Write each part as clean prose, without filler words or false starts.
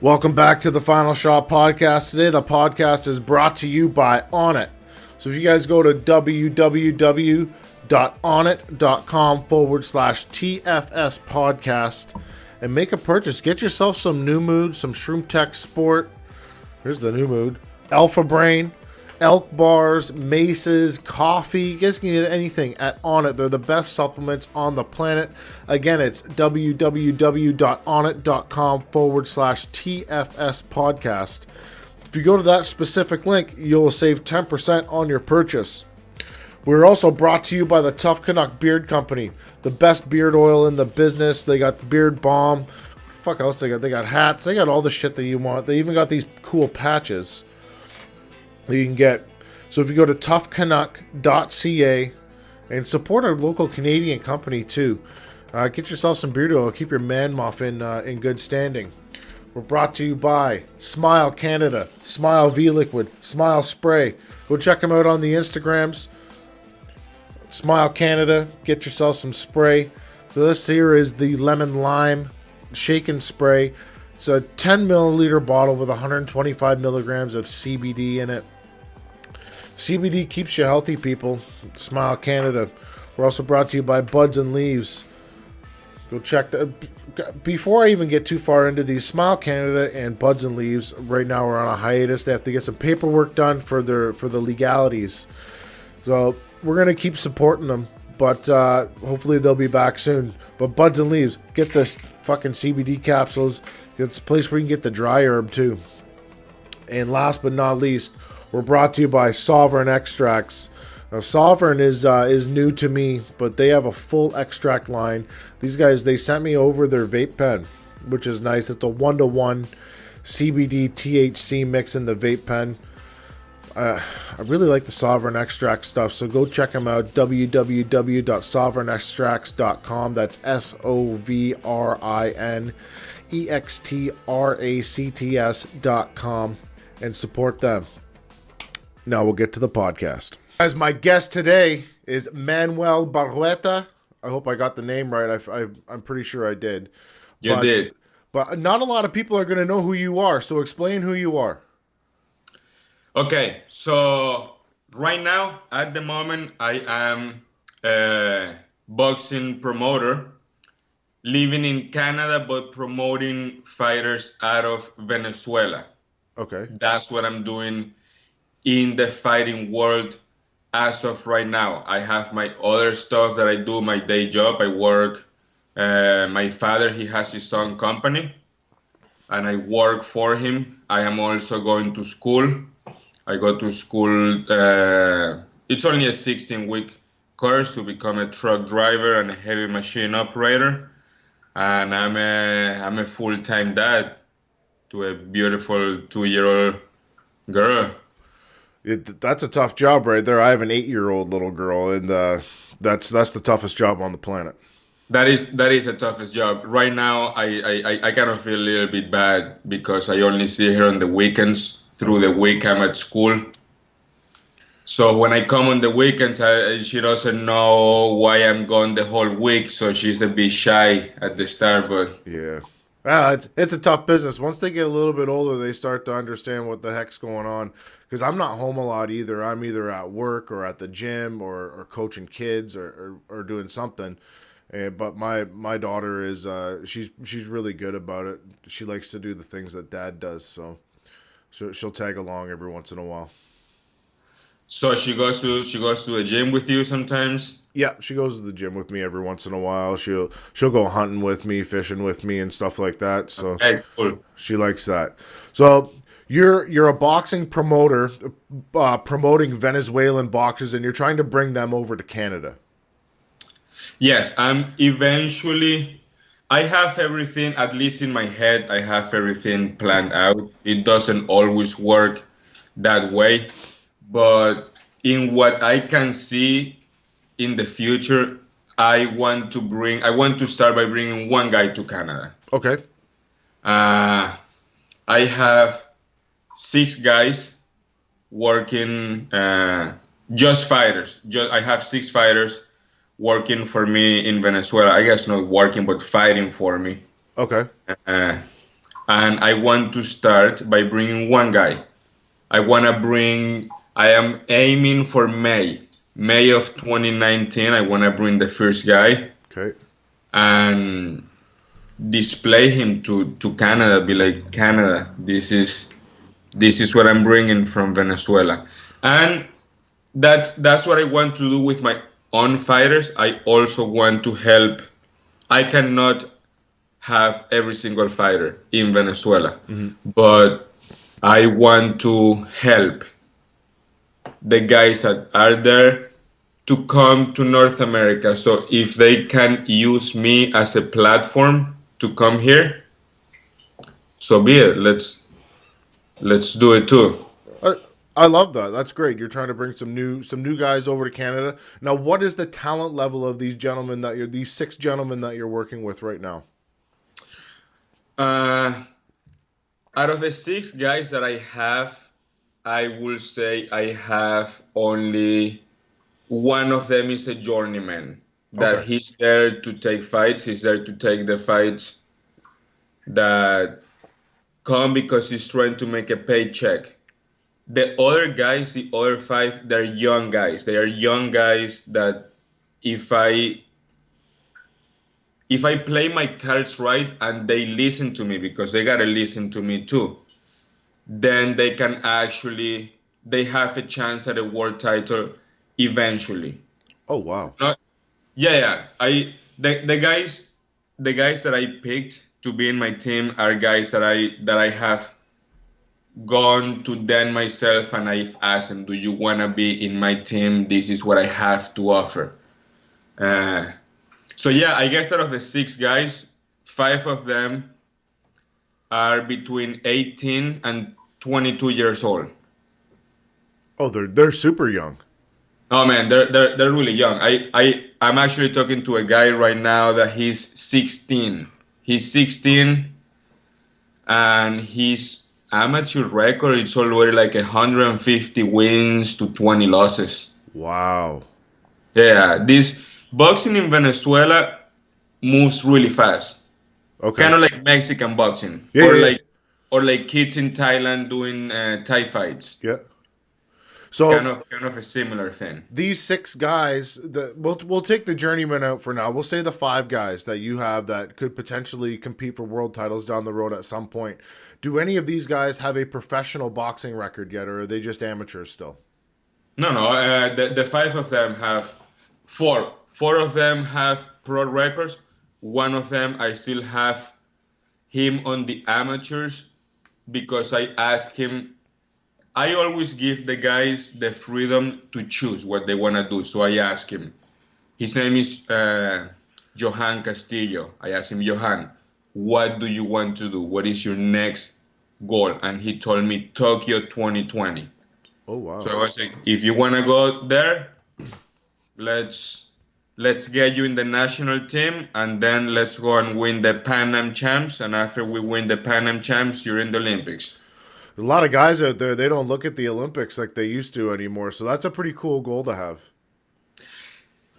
Welcome back to the Final Shot Podcast. Today, the podcast is brought to you by Onnit. So if you guys go to www.onnit.com/TFS podcast and make a purchase, get yourself some New Mood, some Shroom Tech Sport. Here's the New Mood. Alpha Brain, Elk Bars, Maces, coffee. You guys can get anything at Onnit. They're the best supplements on the planet. Again, it's www.onnit.com/TFS podcast. If you go to that specific link, you'll save 10% on your purchase. We're also brought to you by the Tough Canuck Beard Company, the best beard oil in the business. They got beard balm. Fuck else they got? They got hats. They got all the shit that you want. They even got these cool patches that you can get. So if you go to toughcanuck.ca and support our local Canadian company too, get yourself some beard oil. Keep your man muffin in good standing. We're brought to you by Smile Canada, Smile V-Liquid, Smile Spray. Go check them out on the Instagrams. Smile Canada, get yourself some spray. So this here is the lemon lime shaken spray. It's a 10 milliliter bottle with 125 milligrams of CBD in it. CBD keeps you healthy, people. Smile Canada. We're also brought to you by Buds and Leaves. Go check the. Before I even get too far into these, Smile Canada and Buds and Leaves right now are on a hiatus. They have to get some paperwork done for the legalities. So we're gonna keep supporting them, but hopefully they'll be back soon. But Buds and Leaves, get this fucking CBD capsules. It's a place where you can get the dry herb too. And last but not least, we're brought to you by Sovereign Extracts. Now, Sovereign is new to me, but they have a full extract line. These guys, they sent me over their vape pen, which is nice. It's a 1-to-1 CBD THC mix in the vape pen. I really like the Sovereign Extract stuff, so go check them out. www.sovereignextracts.com. That's SOVRINEXTRACTS.com, and support them. Now we'll get to the podcast. As my guest today is Manuel Barroeta. I hope I got the name right. I'm pretty sure I did. You did. But not a lot of people are going to know who you are, so explain who you are. Okay, so right now, at the moment, I am a boxing promoter living in Canada, but promoting fighters out of Venezuela. Okay. That's what I'm doing in the fighting world as of right now. I have my other stuff that I do, my day job. I work. My father, he has his own company, and I work for him. I am also going to school. I go to school. It's only a 16-week course to become a truck driver and a heavy machine operator. And I'm a full-time dad to a beautiful 2-year-old girl. That's a tough job right there. I have an 8-year-old little girl, and that's the toughest job on the planet. That is the toughest job. Right now, I kind of feel a little bit bad because I only see her on the weekends. Through the week, I'm at school. So when I come on the weekends, she doesn't know why I'm gone the whole week. So she's a bit shy at the start, but yeah. It's a tough business. Once they get a little bit older, they start to understand what the heck's going on. Because I'm not home a lot either. I'm either at work or at the gym or coaching kids or doing something. But my daughter is she's really good about it. She likes to do the things that Dad does, so she'll tag along every once in a while. So she goes to the gym with you sometimes? Yeah, she goes to the gym with me every once in a while. She'll go hunting with me, fishing with me, and stuff like that. So okay, cool. She likes that. So you're a boxing promoter, promoting Venezuelan boxers, and you're trying to bring them over to Canada. Yes, I have everything, at least in my head, I have everything planned out. It doesn't always work that way, but in what I can see in the future, I want to start by bringing one guy to Canada. Okay. I have 6 guys working, just fighters. I have 6 fighters working for me in Venezuela. I guess not working, but fighting for me. Okay. and I want to start by bringing one guy. I am aiming for May of 2019. I want to bring the first guy Okay. and display him to Canada. Be like, Canada, this is what I'm bringing from Venezuela, and that's what I want to do with my own fighters. I also want to help. I cannot have every single fighter in Venezuela, but I want to help the guys that are there to come to North America. So if they can use me as a platform to come here, so be it. Let's do it too. I, I love that. That's great. You're trying to bring some new guys over to Canada. Now, what is the talent level of these 6 gentlemen that you're working with right now? Uh, Out of the 6 guys that I have, I will say I have only one of them is a journeyman. That Okay. he's there to take fights. He's there to take the fights that come because he's trying to make a paycheck. The other guys, the other 5, they're young guys. They are young guys that if I if I play my cards right and they listen to me, because they gotta listen to me too, then they have a chance at a world title eventually. Oh, wow. Not, yeah, yeah. The guys that I picked to be in my team are guys that I have gone to them myself and I've asked them, do you wanna be in my team? This is what I have to offer. Uh, so yeah, I guess out of the 6 guys, 5 of them are between 18 and 22 years old. Oh, they're super young. Oh man, they're really young. I'm actually talking to a guy right now that he's 16. He's 16 and his amateur record is already like 150 wins to 20 losses. Wow. Yeah, this boxing in Venezuela moves really fast. Okay. Kind of like Mexican boxing, Yeah, or yeah, like kids in Thailand doing Thai fights. yeah. Kind So of a similar thing. these 6 guys, we'll take the journeyman out for now. We'll say the 5 guys that you have that could potentially compete for world titles down the road at some point. Do any of these guys have a professional boxing record yet, or are they just amateurs still? No, no. The 5 of them have four. 4 of them have pro records. One of them I still have him on the amateurs because I asked him. I always give the guys the freedom to choose what they want to do. So I asked him. His name is Johan Castillo. I asked him, Johan, what do you want to do? What is your next goal? And he told me Tokyo 2020. Oh, wow. So I was like, if you want to go there, let's get you in the national team, and then let's go and win the Pan Am champs. And after we win the Pan Am champs, you're in the Olympics. A lot of guys out there, they don't look at the Olympics like they used to anymore. So that's a pretty cool goal to have.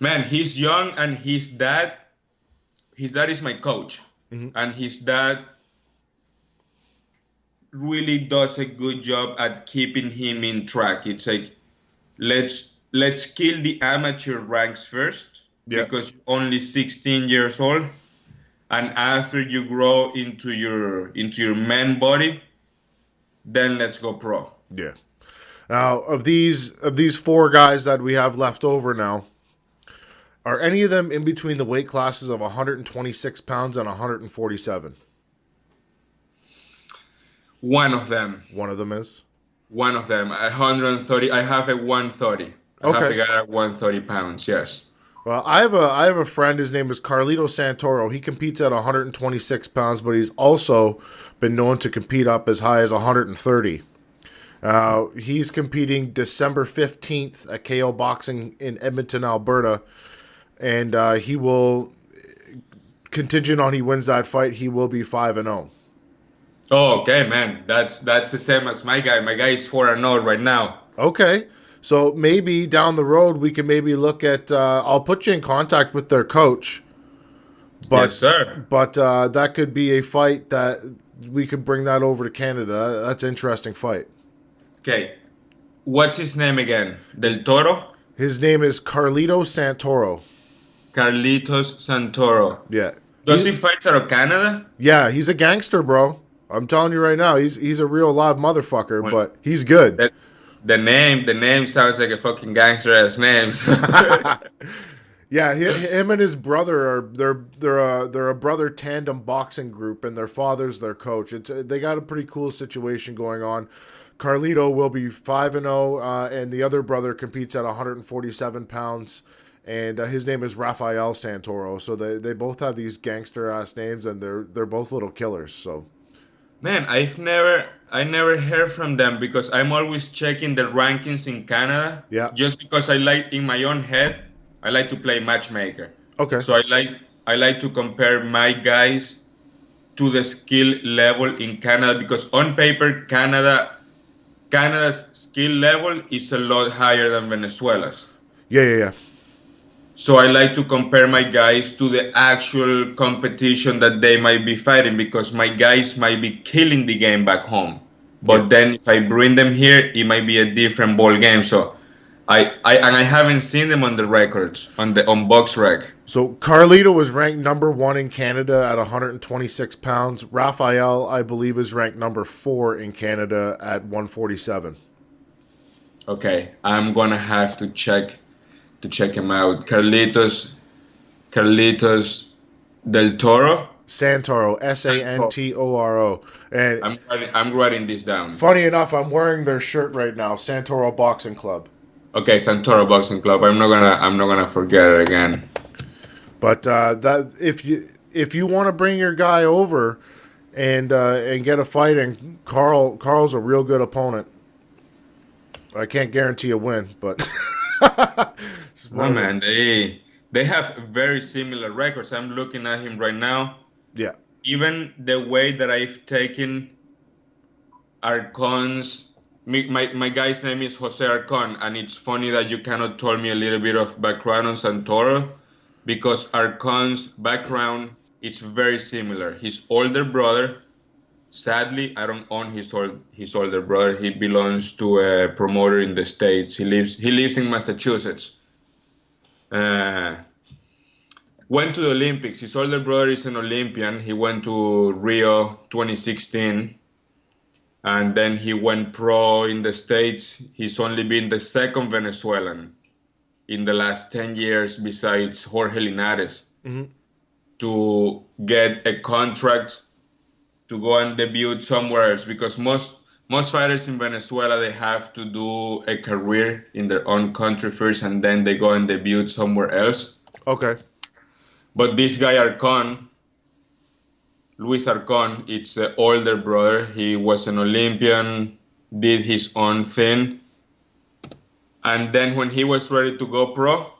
Man, he's young, and his dad is my coach, and his dad really does a good job at keeping him in track. It's like, let's kill the amateur ranks first, Yeah. because you're only 16 years old, and after you grow into your man body, then let's go pro. Yeah. Now, of these 4 guys that we have left over now, are any of them in between the weight classes of 126 pounds and 147? One of them. One of them is? 130. I have a 130. I have Okay. a guy at 130 pounds. Yes. Well, I have a friend. His name is Carlito Santoro. He competes at 126 pounds, but he's also been known to compete up as high as 130. He's competing December 15th at KO Boxing in Edmonton, Alberta, and he will, contingent on he wins that fight, he will be 5-0. Oh, okay, man. That's the same as my guy. My guy is 4-0 right now. Okay. So maybe down the road we can maybe look at. I'll put you in contact with their coach. But, Yes, sir. But that could be a fight that we could bring that over to Canada. That's an interesting fight. Okay. What's his name again? Del Toro? His name is Carlito Santoro. Carlitos Santoro. Yeah. Does he fight out of Canada? Yeah, he's a gangster, bro. I'm telling you right now, he's a real live motherfucker, Well, but he's good. that the name sounds like a fucking gangster ass name. Yeah, him and his brother are they're a brother tandem boxing group, and their father's their coach. They got a pretty cool situation going on. Carlito will be 5-0, and the other brother competes at 147 pounds, and his name is Rafael Santoro. So they both have these gangster ass names, and they're both little killers. So Man, I never heard from them because I'm always checking the rankings in Canada. yeah, Just because I like in my own head, I like to play matchmaker. okay, So I like to compare my guys to the skill level in Canada because on paper Canada's skill level is a lot higher than Venezuela's. yeah. So I like to compare my guys to the actual competition that they might be fighting because my guys might be killing the game back home. Yeah. But then if I bring them here, it might be a different ball game. So I haven't seen them on the records on BoxRec. So Carlito was ranked number 1 in Canada at 126 pounds. Rafael, I believe, is ranked number 4 in Canada at 147. Okay, I'm gonna have to check him out. Carlitos Del Toro. Santoro, Santoro. And I'm writing this down. funny enough, I'm wearing their shirt right now, Santoro Boxing Club. Okay, Santoro Boxing Club. I'm not gonna forget it again. But that if you want to bring your guy over and get a fight, and Carl's a real good opponent. I can't guarantee a win, but Oh man, they have very similar records. I'm looking at him right now. yeah, Even the way that I've taken Arcon's, my guy's name is Jose Arcon, and it's funny that you cannot tell me a little bit of background on Santoro because Arcon's background is very similar. His older brother, sadly, I don't own his older brother. He belongs to a promoter in the States. He lives in Massachusetts. Went to the Olympics. His older brother is an Olympian. He went to Rio 2016, and then he went pro in the States. He's only been the second Venezuelan in the last 10 years, besides Jorge Linares, to get a contract to go and debut somewhere else, because most fighters in Venezuela, they have to do a career in their own country first, and then they go and debut somewhere else. okay. But this guy Arcon, Luis Arcon, it's the older brother. He was an Olympian, did his own thing, and then when he was ready to go pro,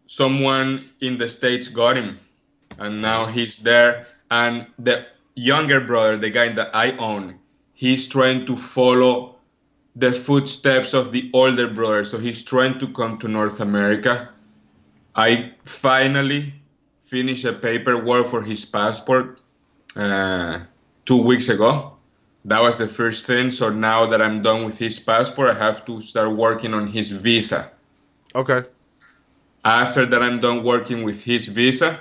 someone in the States got him, and now he's there. And the younger brother, the guy that I own, he's trying to follow the footsteps of the older brother. So he's trying to come to North America. I finally finished a paperwork for his passport 2 weeks ago. That was the first thing. So now that I'm done with his passport, I have to start working on his visa. Okay. After that, I'm done working with his visa,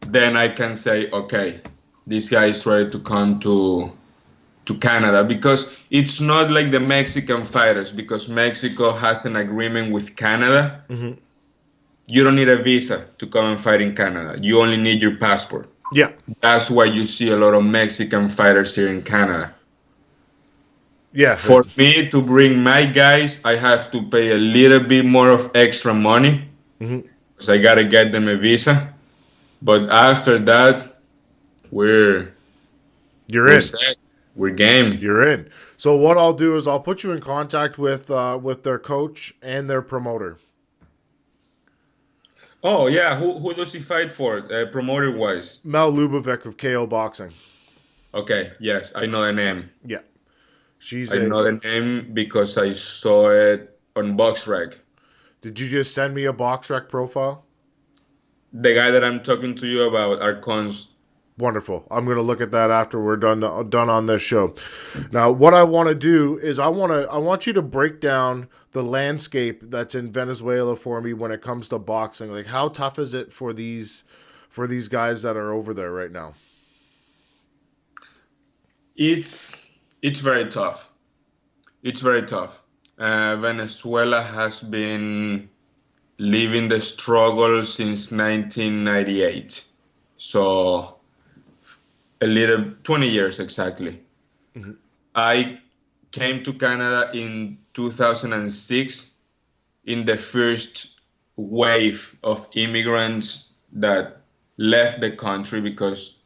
then I can say, okay, this guy is ready to come to Canada, because it's not like the Mexican fighters, because Mexico has an agreement with Canada. You don't need a visa to come and fight in Canada. You only need your passport. Yeah. That's why you see a lot of Mexican fighters here in Canada. Yeah. For me to bring my guys, I have to pay a little bit more of extra money, because I gotta get them a visa. But after that, we're in. set. We're game. You're in. So what I'll do is I'll put you in contact with their coach and their promoter. Oh yeah, who does he fight for, promoter wise? Mel Lubovic of KO Boxing. Okay, yes, I know the name. Yeah. I know the name because I saw it on BoxRec. Did you just send me a BoxRec profile? The guy that I'm talking to you about, Arcon's Wonderful. I'm going to look at that after we're done on this show. Now, what I want to do is I want you to break down the landscape that's in Venezuela for me when it comes to boxing. Like, how tough is it for these guys that are over there right now? It's very tough. It's very tough. Venezuela has been living the struggle since 1998. So a little 20 years exactly. Mhm. I came to Canada in 2006 in the first wave of immigrants that left the country because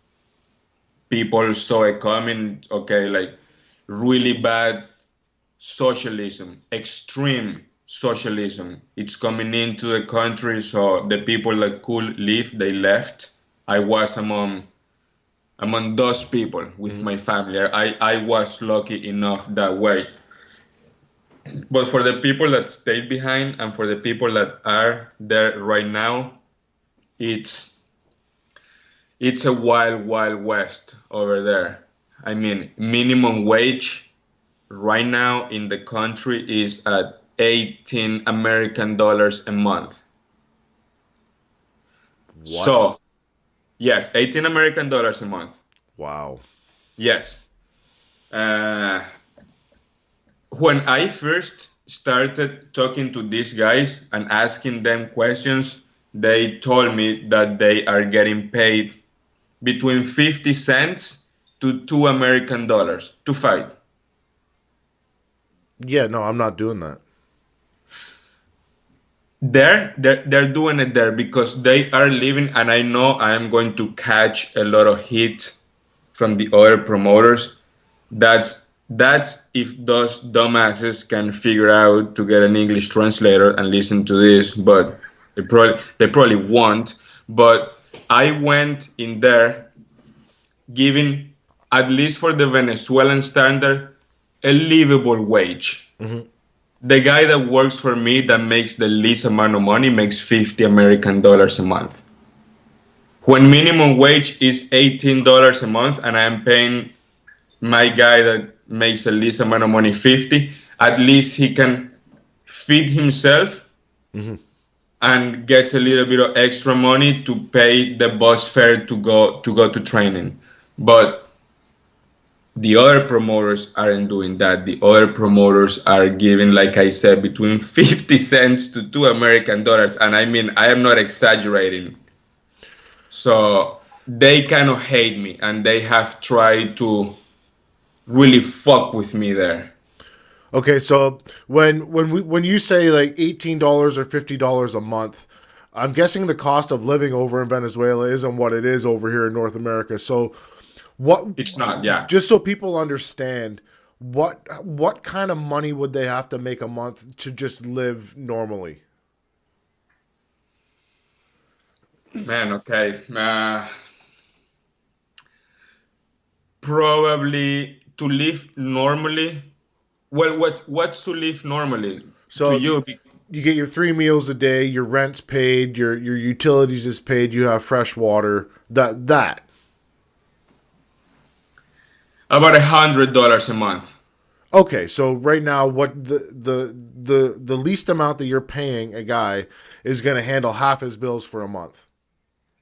people saw it coming. Okay, like really bad socialism, extreme socialism. It's coming into the country, so the people that could leave, they left. I was among those people with Mhm. my family. I was lucky enough that way. But for the people that stayed behind and for the people that are there right now, it's it's a wild, wild west over there. I mean, minimum wage right now in the country is at 18 American dollars a month. What? So, yes, 18 American dollars a month. Wow. Yes. Uh, when I first started talking to these guys and asking them questions, they told me that they are getting paid between 50 cents to 2 American dollars to fight. Yeah, no, I'm not doing that. They're doing it there because they are living, and I know I am going to catch a lot of heat from the other promoters. That's if those dumbasses can figure out to get an English translator and listen to this, but they probably won't. But I went in there giving, at least for the Venezuelan standard, a livable wage. Hmm. The guy that works for me that makes the least amount of money makes 50 American dollars a month. When minimum wage is $18 a month and I'm paying my guy that makes the least amount of money 50, at least he can feed himself Hmm. and gets a little bit of extra money to pay the bus fare to go to training. But the other promoters aren't doing that. The other promoters are giving, like I said, between 50 cents to 2 American dollars. And I mean, I am not exaggerating. So they kind of hate me and they have tried to really fuck with me there. Okay, so when you say like $18 or $50 a month, I'm guessing the cost of living over in Venezuela isn't what it is over here in North America. So what It's not, yeah. just so people understand what kind of money would they have to make a month to just live normally? Man, okay. Probably to live normally. Well, what's to live normally to So you? you get your 3 meals a day, your rent's paid, your utilities is paid, you have fresh water. That. About $100 a month. Okay, so right now, what the least amount that you're paying a guy is going to handle half his bills for a month,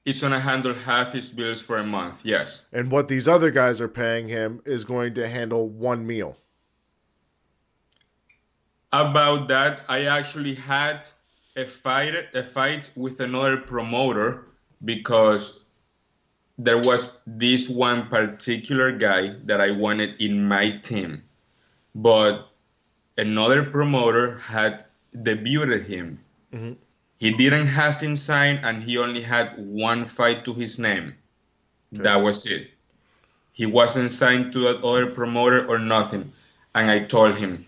It's gonna handle half his bills for a month. Yes. and what these other guys are paying him is going to handle one meal. About that, I actually had a fight with another promoter because there was this one particular guy that I wanted in my team, but another promoter had debuted him. Hmm. He didn't have him signed and he only had one fight to his name. Okay. That was it. He wasn't signed to that other promoter or nothing. And I told him,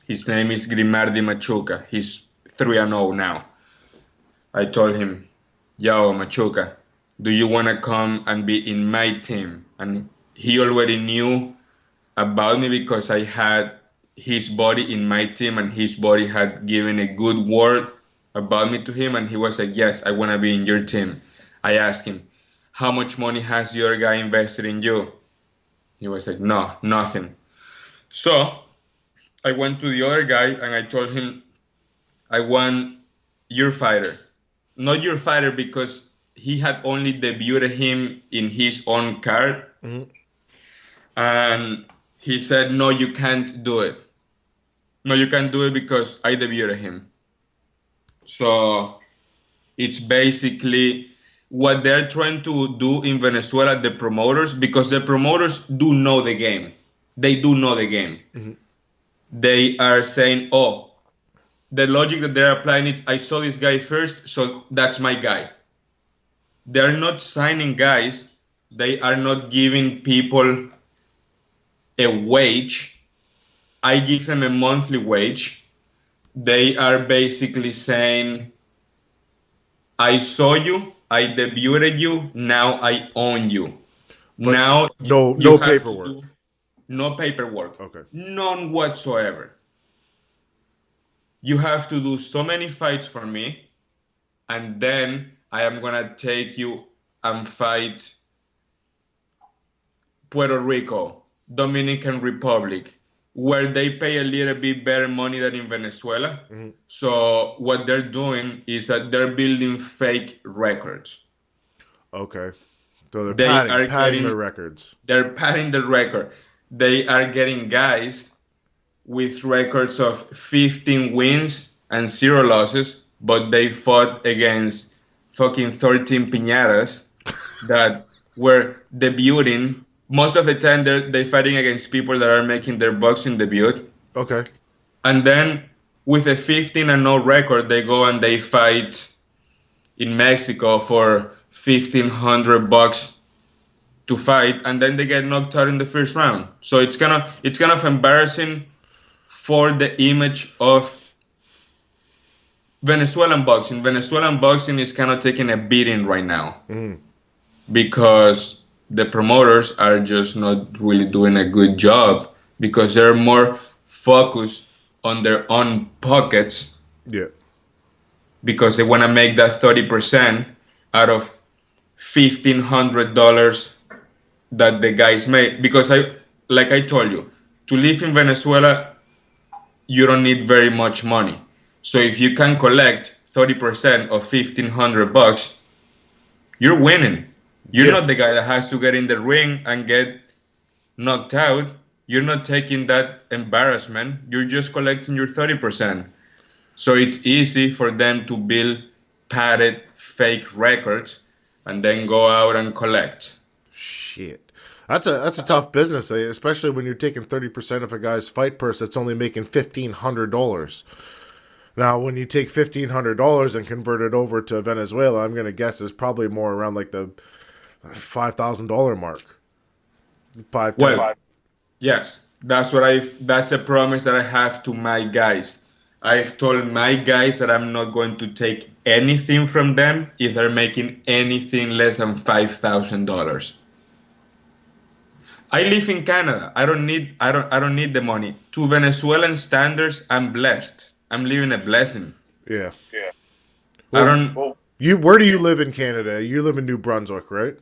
his name is Grimaldi Machuca. He's 3-0 now. I told him, yo, Machuca, do you want to come and be in my team? And he already knew about me because I had his body in my team and his body had given a good word about me to him. And he was like, yes, I want to be in your team. I asked him, how much money has the other guy invested in you? He was like, no, nothing. So I went to the other guy and I told him, I want your fighter. Not your fighter because he had only debuted him in his own card. Mhm. And he said, no, you can't do it. No, you can't do it because I debuted him. So it's basically what they're trying to do in Venezuela, the promoters, because the promoters do know the game. They do know the game. Mhm. They are saying, oh, the logic that they're applying is I saw this guy first, so that's my guy. They're not signing guys, they are not giving people a wage. I give them a monthly wage. They are basically saying, I saw you, I debuted you, now I own you. But Now you no have to paperwork. do no paperwork, Okay. none whatsoever. You have to do so many fights for me, and then I am gonna take you and fight Puerto Rico, Dominican Republic, where they pay a little bit better money than in Venezuela. Mhm. So what they're doing is that they're building fake records. Okay. So they're They are padding their getting, records. they're padding the record. They are getting guys with records of 15 wins and 0 losses, but they fought against fucking 13 piñatas that were debuting. Most of the time, they're fighting against people that are making their boxing debut. Okay. And then, with a 15 and no record, they go and they fight in Mexico for $1,500 to fight, and then they get knocked out in the first round. So it's kind of embarrassing for the image of Venezuelan boxing. Venezuelan boxing is kind of taking a beating right now Mhm. because the promoters are just not really doing a good job because they're more focused on their own pockets Yeah. because they want to make that 30% out of $1,500 that the guys made. Because like I told you, to live in Venezuela, you don't need very much money. So if you can collect 30% of $1,500, you're winning. You're Yeah. not the guy that has to get in the ring and get knocked out. You're not taking that embarrassment. You're just collecting your 30%. So it's easy for them to build padded fake records and then go out and collect. Shit. That's a tough business, especially when you're taking 30% of a guy's fight purse that's only making $1,500. Now, when you take $1,500 and convert it over to Venezuela, I'm gonna guess it's probably more around like the $5,000 mark. Five, ten. Well, yes, that's a promise that I have to my guys. I've told my guys that I'm not going to take anything from them if they're making anything less than $5,000. I live in Canada. I don't need the money. To Venezuelan standards, I'm blessed. I'm living a blessing. Yeah. I Well, don't where do you live in Canada? You live in New Brunswick, right?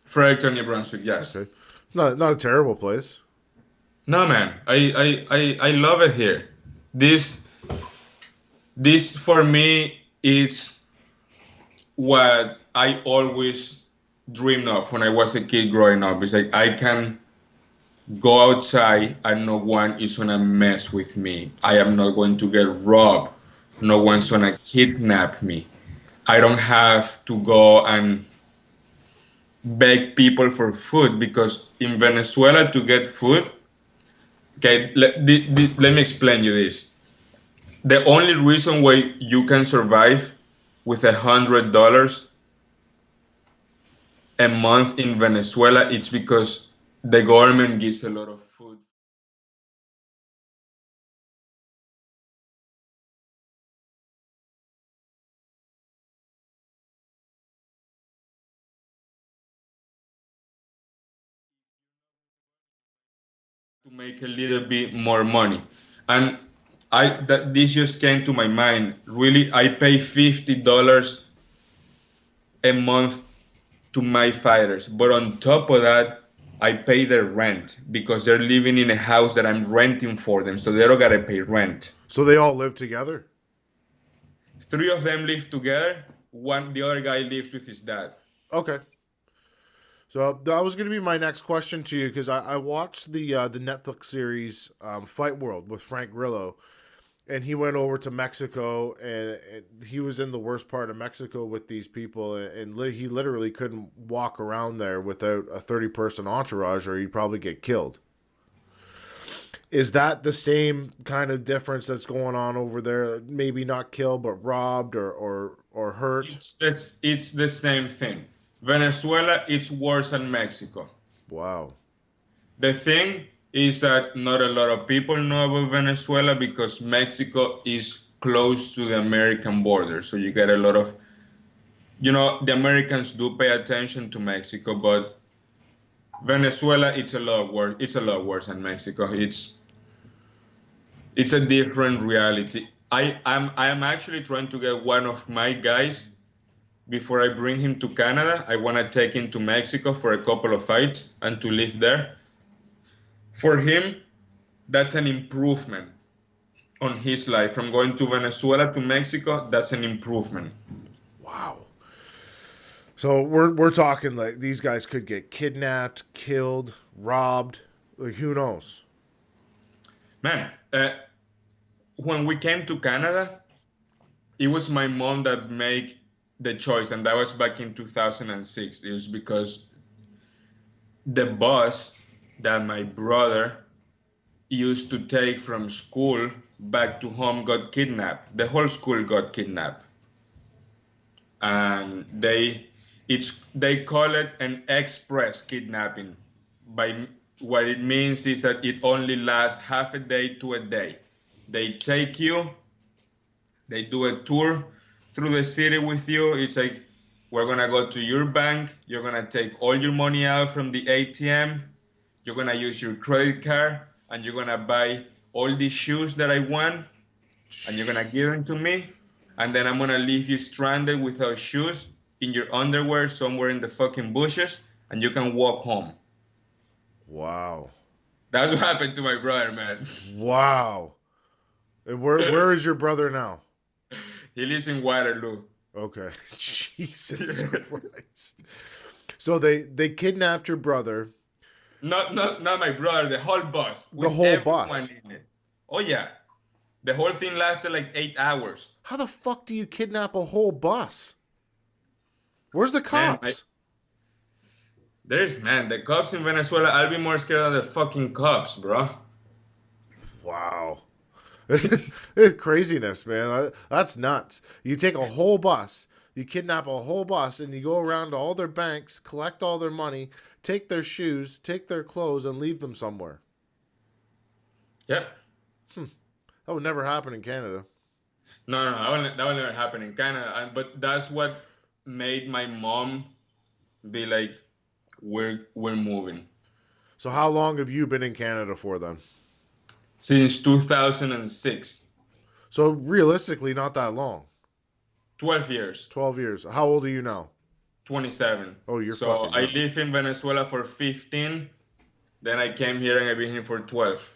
Fredericton, New Brunswick, yes. Okay. Not a terrible place. No man, I love it here. This this for me is what I always dreamed of when I was a kid growing up. It's like I can go outside and no one is gonna mess with me. I am not going to get robbed. No one's gonna kidnap me. I don't have to go and beg people for food because in Venezuela to get food, okay, let me explain you this. The only reason why you can survive with $100 a month in Venezuela, it's because the government gives a lot of food to make a little bit more money. And this just came to my mind. Really, I pay $50 a month to my fighters. But on top of that, I pay their rent because they're living in a house that I'm renting for them, so they don't gotta pay rent. So they all live together? Three of them live together. The other guy lives with his dad. Okay. So that was going to be my next question to you because I watched the Netflix series Fight World with Frank Grillo, and he went over to Mexico and he was in the worst part of Mexico with these people, and he literally couldn't walk around there without a 30-person entourage, or he'd probably get killed. Is that the same kind of difference that's going on over there? Maybe not killed, but robbed or hurt. It's the same thing. Venezuela, it's worse than Mexico. Wow. The thing is that not a lot of people know about Venezuela because Mexico is close to the American border. So you get a lot of, the Americans do pay attention to Mexico, but Venezuela, it's a lot worse. It's a lot worse than Mexico. It's a different reality. I am actually trying to get one of my guys before I bring him to Canada. I want to take him to Mexico for a couple of fights and to live there. For him, that's an improvement on his life. From going to Venezuela to Mexico, that's an improvement. Wow. So we're talking like these guys could get kidnapped, killed, robbed. Like who knows? Man, when we came to Canada, it was my mom that made the choice, and that was back in 2006. It was because the bus that my brother used to take from school back to home got kidnapped. The whole school got kidnapped. And they call it an express kidnapping. By what it means is that it only lasts half a day to a day. They take you, they do a tour through the city with you. It's like, we're gonna go to your bank, you're gonna take all your money out from the ATM, you're gonna use your credit card, and you're gonna buy all these shoes that I want, and you're gonna give them to me, and then I'm gonna leave you stranded without shoes in your underwear somewhere in the fucking bushes, and you can walk home. Wow. That's what happened to my brother, man. Wow. And where is your brother now? He lives in Waterloo. Okay. Jesus Christ. So they kidnapped your brother. Not my brother, the whole bus. The whole bus. In it. Oh yeah. The whole thing lasted like 8 hours. How the fuck do you kidnap a whole bus? Where's the cops? The cops in Venezuela, I'll be more scared of the fucking cops, bro. Wow. Craziness, man. That's nuts. You take a whole bus, you kidnap a whole bus, and you go around to all their banks, collect all their money, take their shoes, take their clothes, and leave them somewhere. Yep. That would never happen in Canada. No, that will never happen in Canada. But that's what made my mom be like, we're moving. So how long have you been in Canada for then? Since 2006. So realistically, not that long. 12 years. 12 years. How old are you now? 27. Oh, you're so fucking I young. lived in Venezuela for 15. Then I came here and I've been here for 12.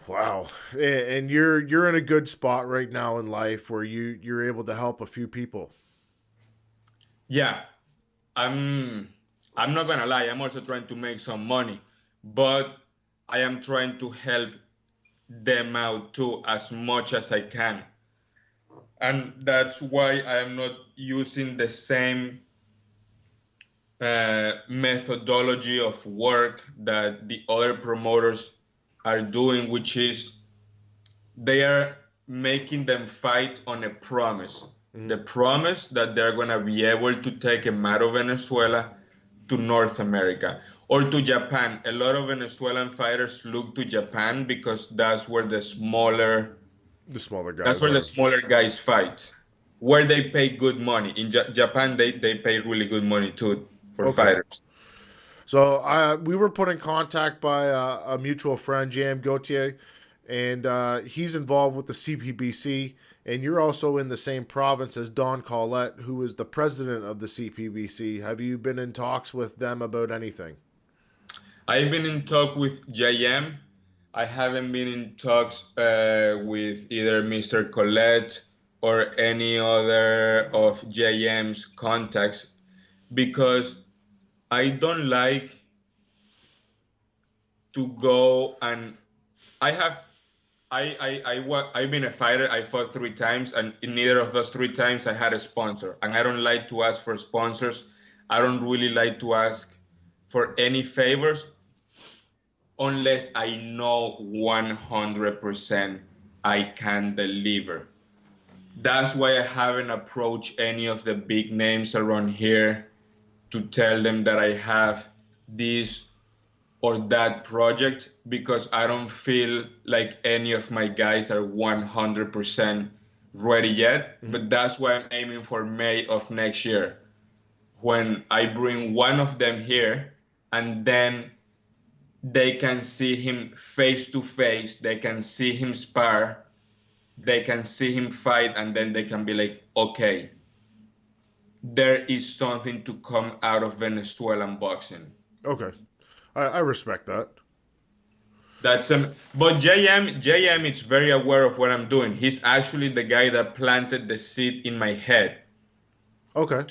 Wow. And you're in a good spot right now in life where you're able to help a few people. Yeah. I'm not gonna lie, I'm also trying to make some money, but I am trying to help them out too as much as I can. And that's why I am not using the same methodology of work that the other promoters are doing, which is they are making them fight on a promise. The promise that they're going to be able to take him out of Venezuela to North America or to Japan. A lot of Venezuelan fighters look to Japan because that's where the smaller guys. That's where the smaller guys fight, where they pay good money. In Japan, they pay really good money too for fighters. So we were put in contact by a mutual friend, J.M. Gauthier, and he's involved with the CPBC, and you're also in the same province as Don Collette, who is the president of the CPBC. Have you been in talks with them about anything? I've been in talk with JM. I haven't been in talks with either Mr. Colette or any other of JM's contacts because I don't like to go and I have I've been a fighter. I fought 3 times, and in neither of those 3 times I had a sponsor. And I don't like to ask for sponsors. I don't really like to ask for any favors unless I know 100% I can deliver. That's why I haven't approached any of the big names around here to tell them that I have this or that project because I don't feel like any of my guys are 100% ready yet. Mm-hmm. But that's why I'm aiming for May of next year when I bring one of them here and then they can see him face to face, they can see him spar, they can see him fight, and then they can be like, okay, there is something to come out of Venezuelan boxing. Okay, I respect that. But JM is very aware of what I'm doing. He's actually the guy that planted the seed in my head. Okay.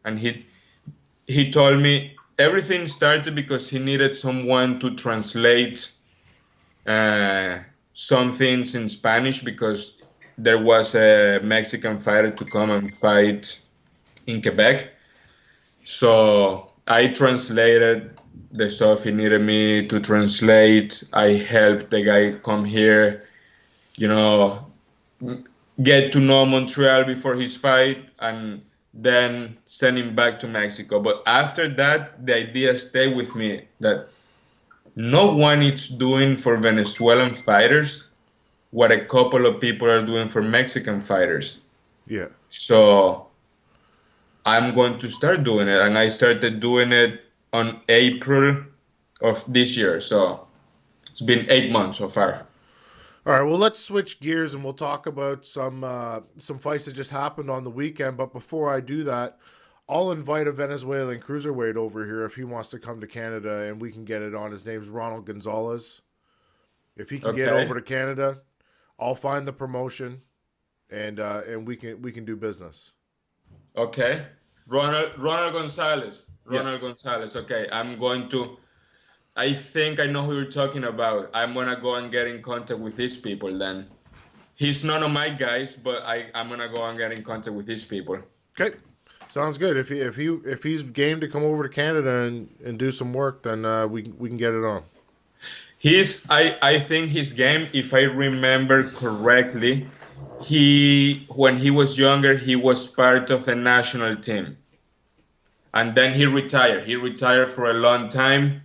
And he told me everything started because he needed someone to translate some things in Spanish because there was a Mexican fighter to come and fight in Quebec. So I translated the stuff he needed me to translate. I helped the guy come here, get to know Montreal before his fight, and then send him back to Mexico. But after that, the idea stayed with me that no one is doing for Venezuelan fighters what a couple of people are doing for Mexican fighters. Yeah. So I'm going to start doing it, and I started doing it on April of this year. So it's been 8 months so far. All right, well, let's switch gears and we'll talk about some fights that just happened on the weekend. But before I do that, I'll invite a Venezuelan cruiserweight over here if he wants to come to Canada and we can get it on. His name's Ronald Gonzalez. If he can get Okay. over to Canada, I'll find the promotion and we can do business. Okay. Ronald Gonzalez. Yeah. Ronald Gonzalez. Okay. I think I know who you're talking about. I'm gonna go and get in contact with these people then. He's none of my guys, but I'm gonna go and get in contact with these people. Okay. Sounds good. If he's game to come over to Canada and do some work, then we can get it on. I think his game, if I remember correctly, when he was younger, he was part of the national team. And then he retired. He retired for a long time,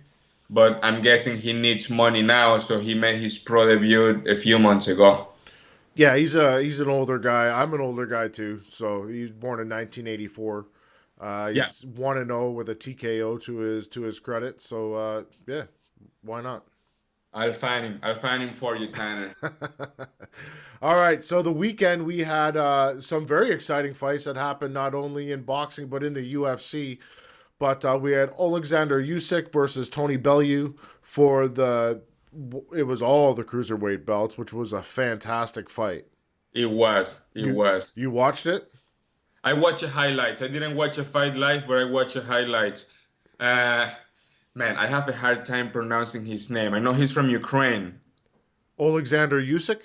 but I'm guessing he needs money now, so he made his pro debut a few months ago. Yeah, he's an older guy. I'm an older guy too. So he's born in 1984. Yeah. He's 1-0 with a TKO to his credit. So yeah, why not? I'll find him. I'll find him for you, Tanner. All right. So the weekend we had some very exciting fights that happened not only in boxing but in the UFC. But we had Alexander Usyk versus Tony Bellew for it was all the cruiserweight belts, which was a fantastic fight. It was. You watched it? I watched the highlights. I didn't watch a fight live, but I watched the highlights. Man, I have a hard time pronouncing his name. I know he's from Ukraine. Alexander Usyk?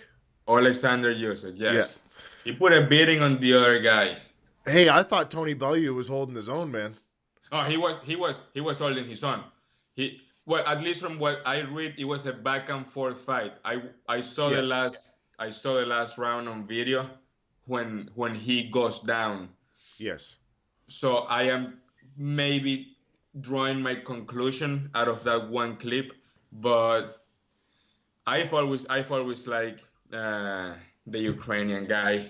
Alexander Usyk, yes. Yeah. He put a beating on the other guy. Hey, I thought Tony Bellew was holding his own, man. Oh, he was holding his own. Well, at least from what I read, it was a back and forth fight. I saw the last round on video when he goes down. Yes. So I am maybe drawing my conclusion out of that one clip, but I've always like the Ukrainian guy.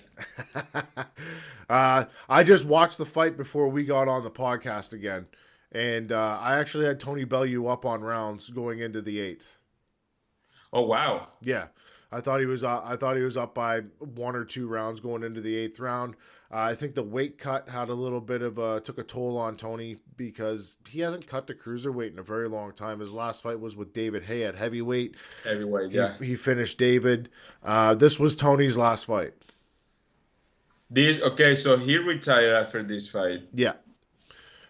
I just watched the fight before we got on the podcast again, and I actually had Tony Bellew up on rounds going into the 8th. Oh wow! Yeah, I thought he was up by 1 or 2 rounds going into the 8th round. I think the weight cut had a little bit of took a toll on Tony because he hasn't cut to cruiserweight in a very long time. His last fight was with David Hay at heavyweight. Heavyweight, He yeah. he finished David. This was Tony's last fight. This okay, so he retired after this fight. Yeah.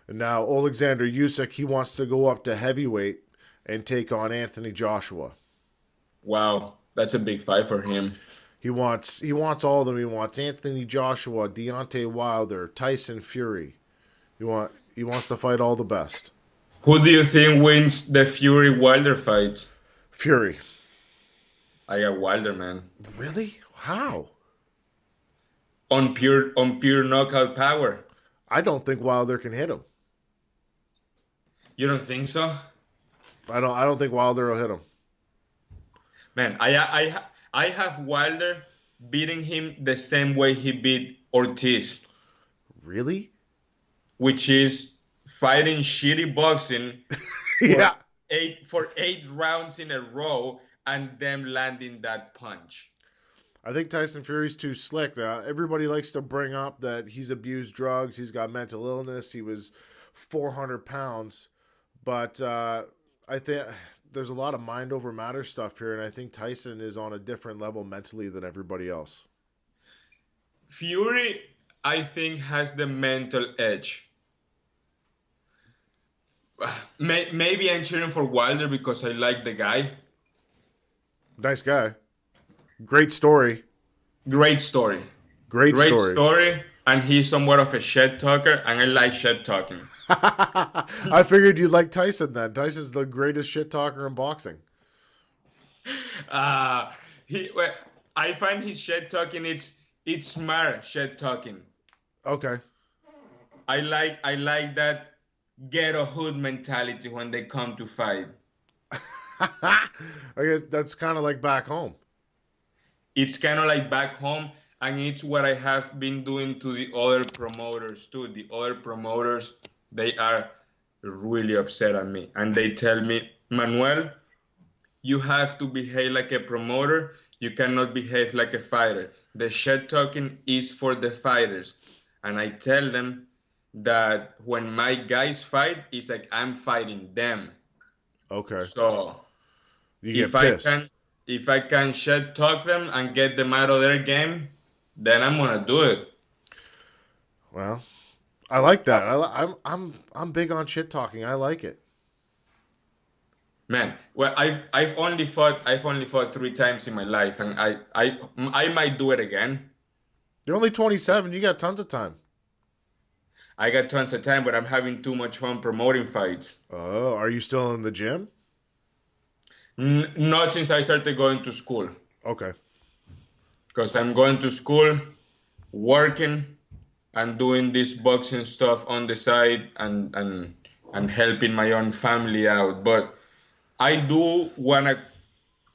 And now Alexander Usyk, he wants to go up to heavyweight and take on Anthony Joshua. Wow, that's a big fight for him. He wants all of them. He wants Anthony Joshua, Deontay Wilder, Tyson Fury. He wants to fight all the best. Who do you think wins the Fury Wilder fight? Fury. I got Wilder, man. Really? How? On pure knockout power. I don't think Wilder can hit him. You don't think so? I don't think Wilder will hit him. Man, I have Wilder beating him the same way he beat Ortiz, Really? which is fighting shitty boxing for Yeah. eight rounds in a row and them landing that punch. I think Tyson Fury's too slick. Now, everybody likes to bring up that he's abused drugs, he's got mental illness, he was 400 pounds. But I think there's a lot of mind over matter stuff here, and I think Tyson is on a different level mentally than everybody else. Fury, I think, has the mental edge. Maybe I'm cheering for Wilder because I like the guy. Nice guy. Great story. Great story. Great Great story. story. And he's somewhat of a shit talker, and I like shit talking. I figured you'd like Tyson then. Tyson's the greatest shit talker in boxing. Well, I find his shit talking it's smart shit talking. Okay. I like that ghetto hood mentality when they come to fight. I guess that's kind of like back home. It's kind of like back home, and it's what I have been doing to the other promoters too. The other promoters, they are really upset at me, and they tell me, Manuel, you have to behave like a promoter. You cannot behave like a fighter. The shit talking is for the fighters. And I tell them that when my guys fight, it's like I'm fighting them. Okay. So You get if I pissed. can shit talk them and get them out of their game, then I'm gonna do it. Well, I like that. I'm big on shit talking. I like it. Man, well, I've only fought 3 times in my life, and I might do it again. You're only 27. You got tons of time. I got tons of time, but I'm having too much fun promoting fights. Oh, are you still in the gym? Not since I started going to school, Okay. because I'm going to school, working, and doing this boxing stuff on the side, and helping my own family out. But I do wanna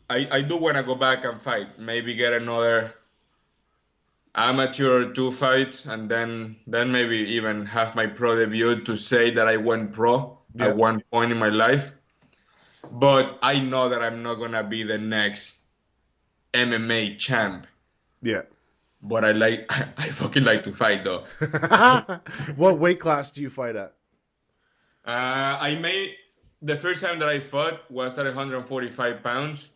I do wanna go back and fight. Maybe get another amateur or 2 fights, and then maybe even have my pro debut to say that I went pro Yeah. at one point in my life. But I know that I'm not gonna be the next MMA champ. Yeah. But I fucking like to fight though. What weight class do you fight at? I made the first time that I fought was at 145 pounds.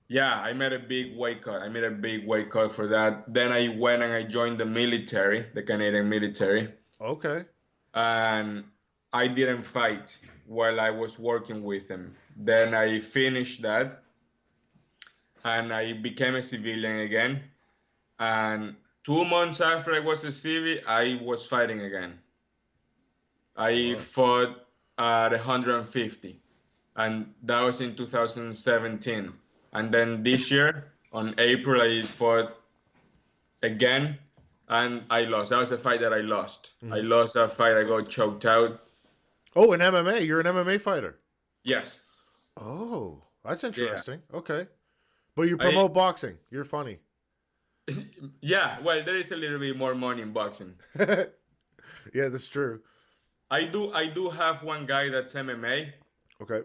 Yeah, I made a big weight cut. I made a big weight cut for that. Then I went and I joined the military, the Canadian military, Okay. and I didn't fight while I was working with them. Then I finished that, and I became a civilian again. And 2 months after I was a civvy, I was fighting again. I fought at 150, and that was in 2017. And then this year, on April, I fought again, and I lost. That was the fight that I lost. I lost that fight. I got choked out. Oh, in MMA. You're an MMA fighter. Yes. Oh, that's Yeah. interesting. Okay. But you promote boxing. You're funny. Yeah. Well, there is a little bit more money in boxing. Yeah, that's true. I do have one guy that's MMA. Okay.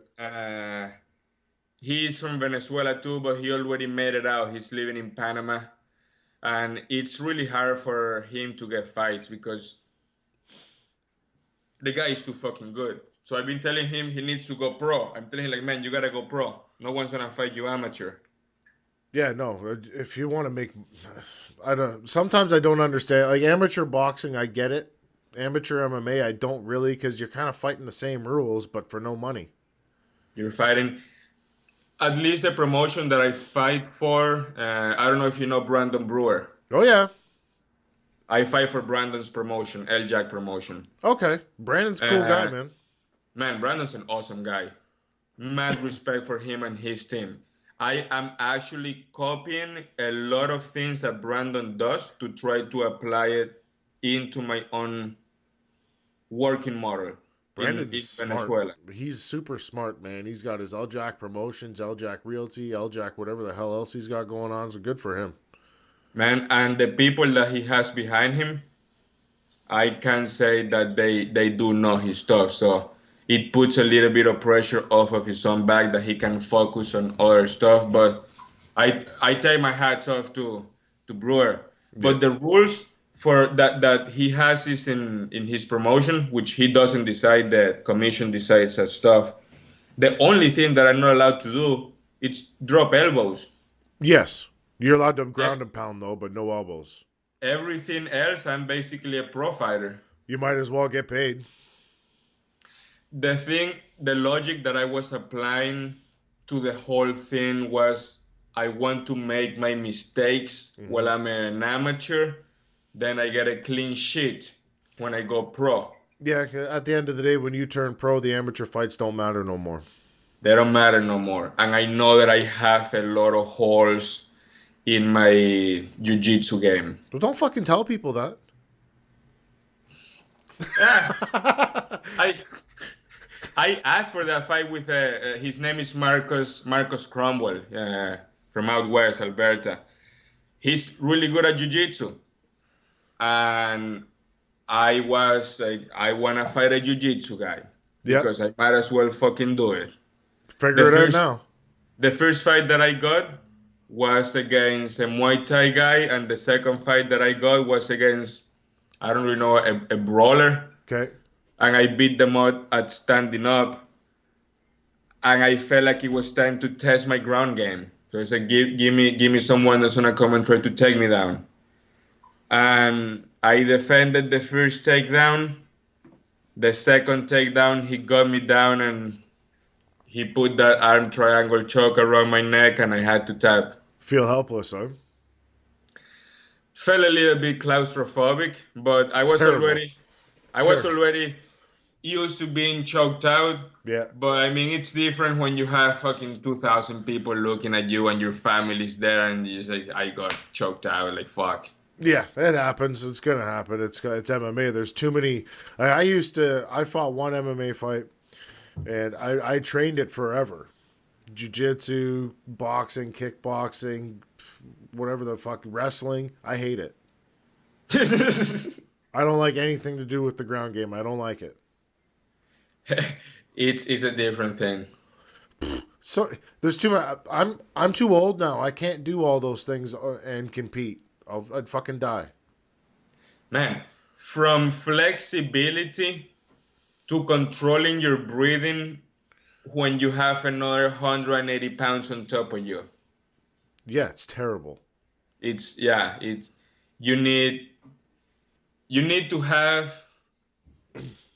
He's from Venezuela too, but he already made it out. He's living in Panama, and it's really hard for him to get fights because the guy is too fucking good. So I've been telling him he needs to go pro. I'm telling him like, man, you gotta go pro. No one's gonna fight you amateur. Yeah, no. If you want to make, I don't. Sometimes I don't understand. Like amateur boxing, I get it. Amateur MMA, I don't really, because you're kind of fighting the same rules, but for no money. You're fighting at least a promotion that I fight for. I don't know if you know Brandon Brewer. Oh yeah. I fight for Brandon's promotion, L Jack promotion. Okay. Brandon's a cool guy, Uh, man. Man, Brandon's an awesome guy. Mad respect for him and his team. I am actually copying a lot of things that Brandon does to try to apply it into my own working model in Brandon's smart. Venezuela. He's super smart, man. He's got his LJack Promotions, LJack Realty, LJack whatever the hell else he's got going on. So good for him. Man, and the people that he has behind him, I can say that they do know his stuff. So it puts a little bit of pressure off of his own back that he can focus on other stuff. But I take my hats off to Brewer. Yeah. But the rules for that he has is in his promotion, which he doesn't decide. The commission decides that stuff. The only thing that I'm not allowed to do is drop elbows. Yes. You're allowed to E- ground and pound though, but no elbows. Everything else, I'm basically a pro fighter. You might as well get paid. The logic that I was applying to the whole thing was I want to make my mistakes while I'm an amateur, then I get a clean sheet when I go pro. Yeah, at the end of the day, when you turn pro, the amateur fights don't matter no more. They don't matter no more. And I know that I have a lot of holes in my jiu-jitsu game. But don't fucking tell people that. Yeah, I I asked for that fight with his name is Marcus Cromwell from out west Alberta. He's really good at jiu-jitsu, and I was like, I wanna fight a jiu-jitsu guy Yep. because I might as well fucking do it. The Figure it out first now. the first fight that I got was against a Muay Thai guy, and the second fight that I got was against I don't really know a brawler, Okay. and I beat them up at standing up, and I felt like it was time to test my ground game. So I said, give me someone that's gonna come and try to take me down. And I defended the first takedown. The second takedown, he got me down and he put that arm triangle choke around my neck, and I had to tap. Feel helpless, huh? Felt a little bit claustrophobic, but Terrible. I was Terrible. already used to being choked out. Yeah. But I mean, it's different when you have fucking 2,000 people looking at you and your family's there, and you say, I got choked out. Like, fuck. Yeah, it happens. It's gonna happen. It's MMA. There's too many. I fought one MMA fight, and I trained it forever. Jiu-jitsu, boxing, kickboxing, whatever the fuck, wrestling. I hate it. I don't like anything to do with the ground game. I don't like it. It's a different thing. So there's too much. I'm too old now. I can't do all those things and compete. I'd fucking die. Man, from flexibility to controlling your breathing when you have another 180 pounds on top of you. Yeah, it's terrible. It's you need you need to have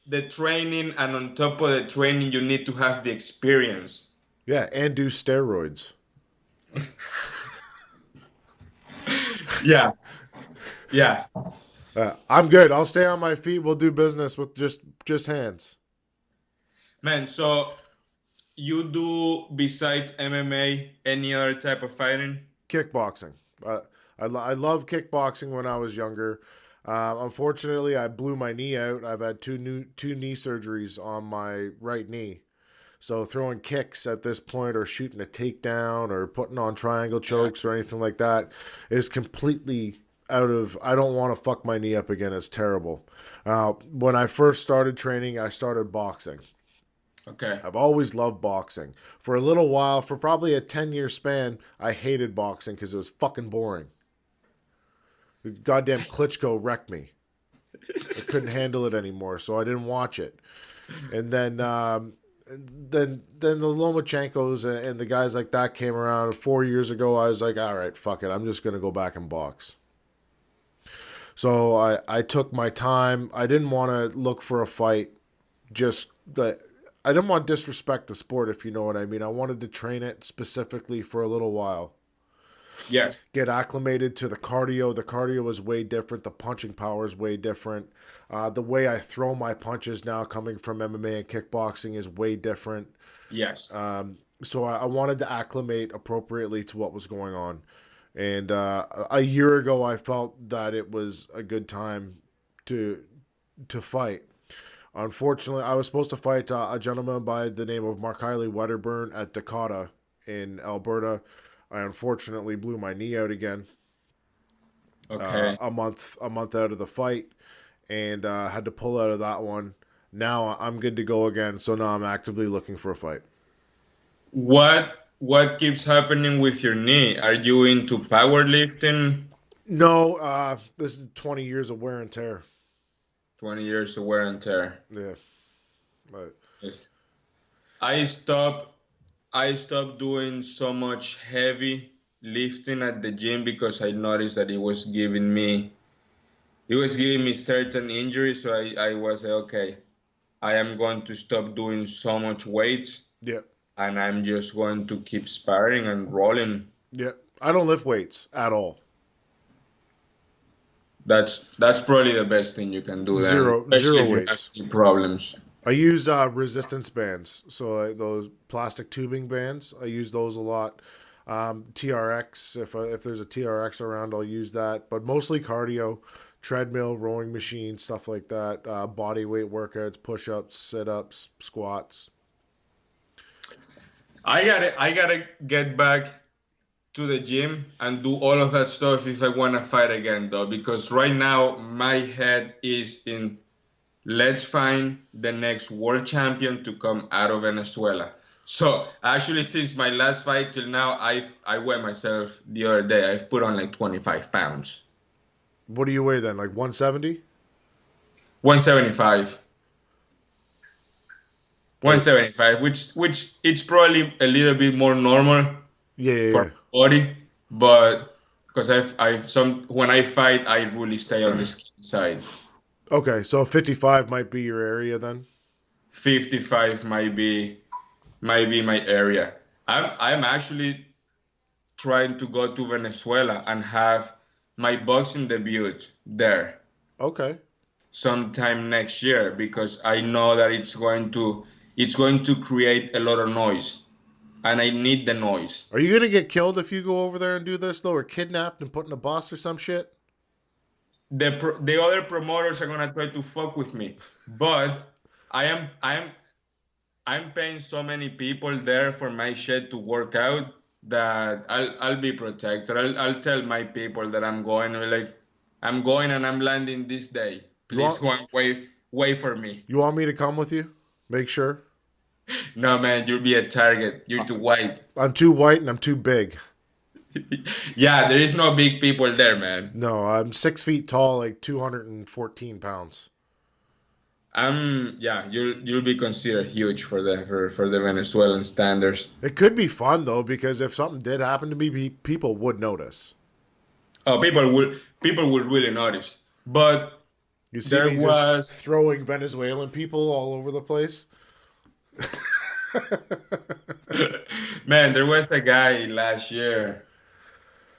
the training, and on top of the training you need to have the experience. Yeah, and do steroids. Yeah. Yeah. I'm good. I'll stay on my feet. We'll do business with just hands. Man, so you do besides MMA any other type of fighting? Kickboxing. I love kickboxing when I was younger. Unfortunately, I blew my knee out. I've had two knee surgeries on my right knee. So throwing kicks at this point, or shooting a takedown, or putting on triangle Yeah. chokes, or anything like that, is completely out of. I don't want to fuck my knee up again. It's terrible. When I first started training, I started boxing. Okay. I've always loved boxing. For a little while, for probably a 10-year span, I hated boxing because it was fucking boring. Goddamn Klitschko wrecked me. I couldn't handle it anymore, so I didn't watch it. And then the Lomachenkos and the guys like that came around 4 years ago. I was like, all right, fuck it. I'm just gonna go back and box. So I took my time. I didn't want to look for a fight. Just that I didn't want to disrespect the sport, if you know what I mean. I wanted to train it specifically for a little while. Yes. Get acclimated to the cardio. The cardio is way different. The punching power is way different. The way I throw my punches now, coming from MMA and kickboxing, is way different. Yes. So I wanted to acclimate appropriately to what was going on. And a year ago, I felt that it was a good time to fight. Unfortunately, I was supposed to fight a gentleman by the name of Markiley Wedderburn at Dakota in Alberta. I unfortunately blew my knee out again Okay. a month out of the fight, and had to pull out of that one. Now I'm good to go again, so now I'm actively looking for a fight. What keeps happening with your knee? Are you into powerlifting? No, this is 20 years of wear and tear. 20 years of wear and tear. Yeah, but Yes. I stopped I stopped doing so much heavy lifting at the gym because I noticed that it was giving me certain injuries. So I was like, okay, I am going to stop doing so much weight yeah, and I'm just going to keep sparring and rolling. yeah. I don't lift weights at all. That's probably the best thing you can do then, especially Zero if you have weights. knee problems. I use resistance bands, so like those plastic tubing bands. I use those a lot. TRX, if there's a TRX around, I'll use that. But mostly cardio, treadmill, rowing machine, stuff like that. Body weight workouts, push ups, sit ups, squats. I gotta get back to the gym and do all of that stuff if I want to fight again, though, because right now my head is in let's find the next world champion to come out of Venezuela. So actually, since my last fight till now, I weighed myself the other day. I've put on like 25 pounds, What do you weigh then? Like 170? 175, Like, 175, which it's probably a little bit more normal yeah, yeah, for yeah. my body, but because I've some when I fight, I really stay on the skin side. Okay, so 55 might be your area then. 55 might be my area. I'm actually trying to go to Venezuela and have my boxing debut there Okay. sometime next year because I know that it's going to create a lot of noise and I need the noise. Are you gonna get killed if you go over there and do this though, or kidnapped and put in a bus or some shit? The other promoters are gonna try to fuck with me, but I'm paying so many people there for my shit to work out that I'll be protected. I'll tell my people that I'm going. Like I'm going and I'm landing this day. You Please want go and wait for me. you want me to come with you? Make sure. No man, you'll be a target. You're too white. I'm too white and I'm too big. Yeah, there is no big people there, man. No, I'm 6 feet tall, like 214 pounds. Yeah, you'll be considered huge for the Venezuelan standards. It could be fun though, because if something did happen to me, people would notice. Oh, people will really notice. But You see there me just was throwing Venezuelan people all over the place. Man, there was a guy last year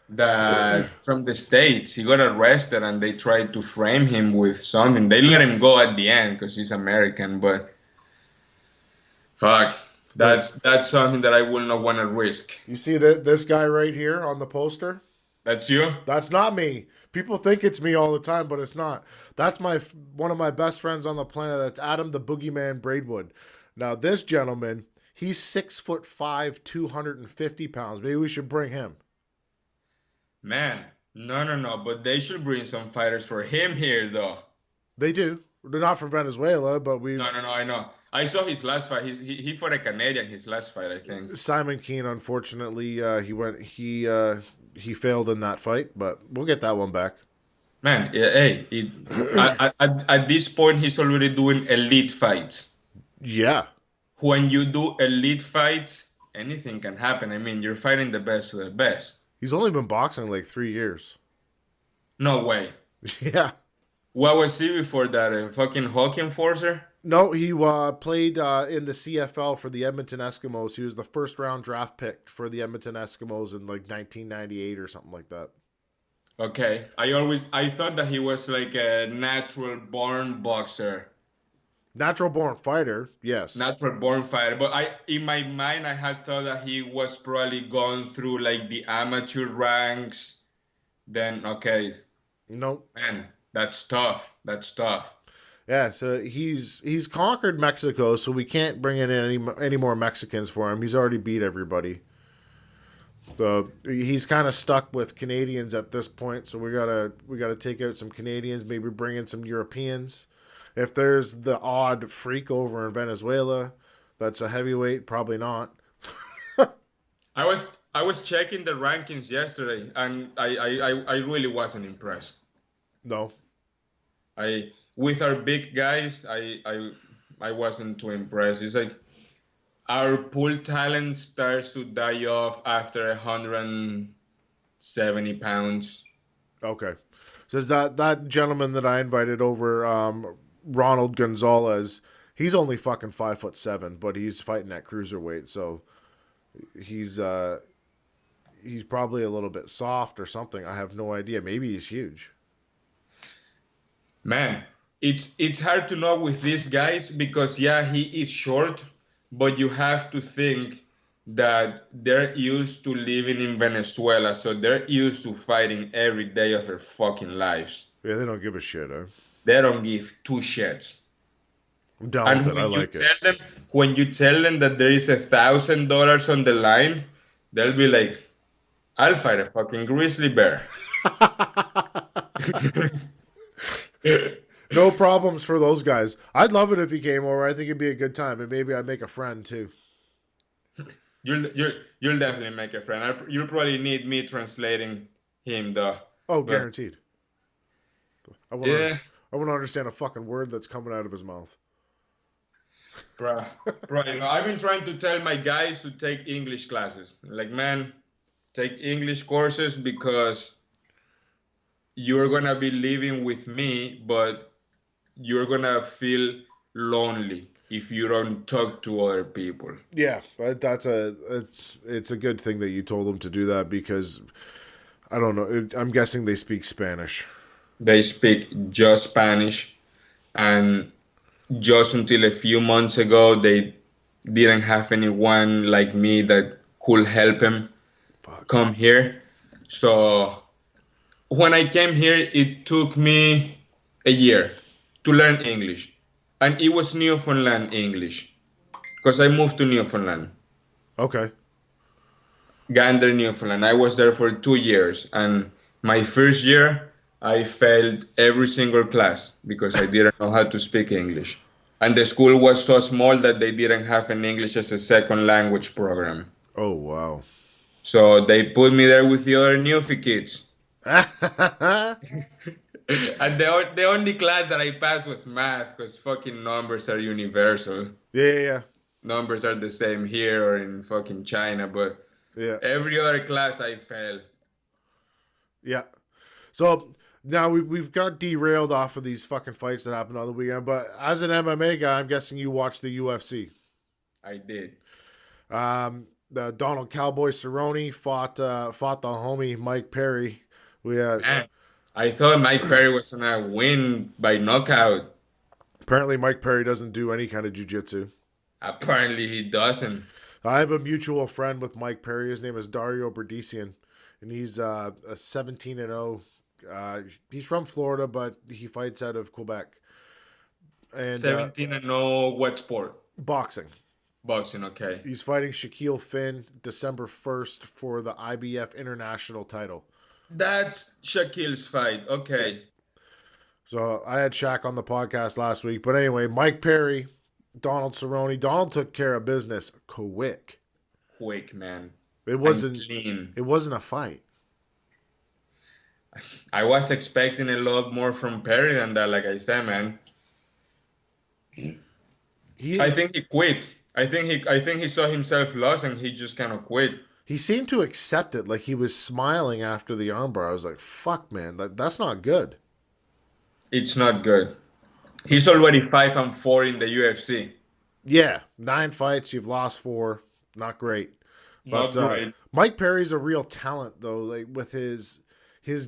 that from the States, he got arrested and they tried to frame him with something. They let him go at the end because he's American, but fuck, But that's something that I will not want to risk. you see that this guy right here on the poster? That's you? That's not me. People think it's me all the time, but it's not. That's one of my best friends on the planet. That's Adam the Boogeyman Braidwood. Now this gentleman, he's 6'5", 250 pounds. Maybe we should bring him. Man, no, but they should bring some fighters for him here, though. They do. They're not from Venezuela, but we. No, I know. I saw his last fight. He fought a Canadian his last fight, I think. Simon Keane, unfortunately, he failed in that fight, but we'll get that one back. Man, hey, at this point, he's already doing elite fights. Yeah, When you do elite fights, anything can happen. I mean, you're fighting the best of the best. he's only been boxing like 3 years. No way. Yeah. What was he before that? A fucking hockey enforcer? No, he played in the CFL for the Edmonton Eskimos. He was the first round draft pick for the Edmonton Eskimos in like 1998 or something like that. Okay. I thought that he was like a natural born boxer, Natural born fighter, yes. natural born fighter. But in my mind, I had thought that he was probably going through like the amateur ranks. Then, okay, Nope. man, that's tough. That's tough. Yeah, so he's conquered Mexico, so we can't bring in any more Mexicans for him. He's already beat everybody. So he's kind of stuck with Canadians at this point. So we gotta take out some Canadians, maybe bring in some Europeans. If there's the odd freak over in Venezuela, that's a heavyweight. Probably not. I was checking the rankings yesterday, and I really wasn't impressed. No. I with our big guys, I wasn't too impressed. It's like our pool talent starts to die off after 170 pounds. Okay. Says that gentleman that I invited over, Ronald Gonzalez. He's only fucking 5'7", but he's fighting at cruiserweight, so he's he's probably a little bit soft or something. I have no idea. Maybe he's huge. Man, it's hard to know with these guys because yeah, he is short, but you have to think that they're used to living in Venezuela, so they're used to fighting every day of their fucking lives. Yeah, they don't give a shit. They don't give two shits. I'm down And with it. I like it. when you tell them that there is $1,000 on the line, they'll be like, "I'll fight a fucking grizzly bear." No problems for those guys. I'd love it if he came over. I think it'd be a good time, and maybe I'd make a friend too. You'll definitely make a friend. You'll probably need me translating him though. Oh, But guaranteed. I want yeah, to. I want to understand a fucking word that's coming out of his mouth. bro, I've been trying to tell my guys to take English classes. Like, man, take English courses because you're gonna be living with me, but you're gonna feel lonely if you don't talk to other people. Yeah, but it's a good thing that you told them to do that because I don't know. I'm guessing they speak Spanish. They speak just Spanish, and just until a few months ago, they didn't have anyone like me that could help him Fuck. come here. So when I came here, it took me a year to learn English, and it was Newfoundland English because I moved to Newfoundland, Okay. Gander, Newfoundland. I was there for 2 years, and my first year, I failed every single class because I didn't know how to speak English. And the school was so small that they didn't have an English as a second language program. Oh wow. So they put me there with the other Newfie kids. Yeah, And the only class that I passed was math because fucking numbers are universal. yeah, Numbers are the same here or in fucking China, but yeah, every other class I failed. yeah. So now we've got derailed off of these fucking fights that happened on the weekend. But as an MMA guy, I'm guessing you watched the UFC. I did. The Donald Cowboy Cerrone fought the homie Mike Perry. We Man, I thought Mike Perry was gonna win by knockout. apparently Mike Perry doesn't do any kind of jujitsu. Apparently he doesn't. I have a mutual friend with Mike Perry. His name is Dario Berdician, and he's a 17-0. He's from Florida, but he fights out of Quebec. And 17 and no what sport? boxing. Boxing, okay. He's fighting Shaquille Finn December 1st for the IBF International title. That's Shaquille's fight. Okay. So I had Shaq on the podcast last week. But anyway, Mike Perry Donald Cerrone. Donald took care of business quick. Quick, man, It and wasn't. clean. It wasn't a fight. I was expecting a lot more from Perry than that. Like I said, man, I He think he quit. I think he saw himself lost and he just kind of quit. he seemed to accept it. Like he was smiling after the armbar. I was like, "Fuck, man, that's not good." It's not good. He's already 5-4 in the UFC. Yeah, 9 fights. You've lost 4. Not great. But Not great. Mike Perry's a real talent, though. Like with his